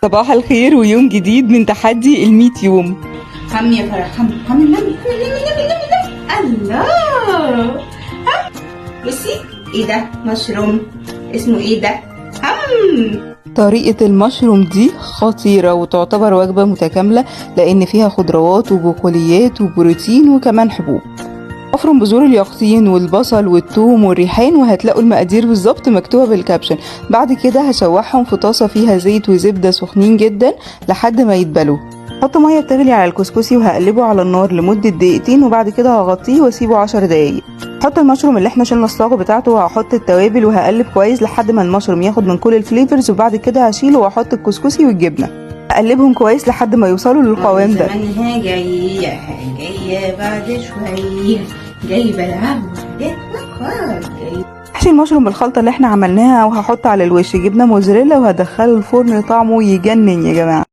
صباح الخير ويوم جديد من تحدي ال100 يوم. هم يا فرح، هم نمي الله. هم بصي، ايه ده؟ مشروم اسمه ايه ده؟ طريقة المشروم دي خطيرة وتعتبر وجبة متكاملة لأن فيها خضروات وبقوليات وبروتين وكمان حبوب. افرم بذور اليقطين والبصل والثوم والريحان وهتلاقوا المقادير بالظبط مكتوبة بالكابشن. بعد كده هشوحهم في طاسة فيها زيت وزبدة سخنين جدا لحد ما يتبلوا. احط مية بتغلي على الكسكسي وهقلبه على النار لمدة دقيقتين وبعد كده هغطيه واسيبه 10 دقايق. احط المشروم اللي احنا شلنا الصاغ بتاعته وهحط التوابل وهقلب كويس لحد ما المشروم ياخد من كل الفليفرز وبعد كده هشيله واحط الكسكسي والجبنة. اقلبهم كويس لحد ما يوصلوا للقوام ده. زمانها جاية بعد شوية، جايبة العبوة احشي المشروم بالخلطة اللي احنا عملناها وهحط على الوش جبنة موزاريلا وهدخله الفرن. طعمه يجنن يا جماعة.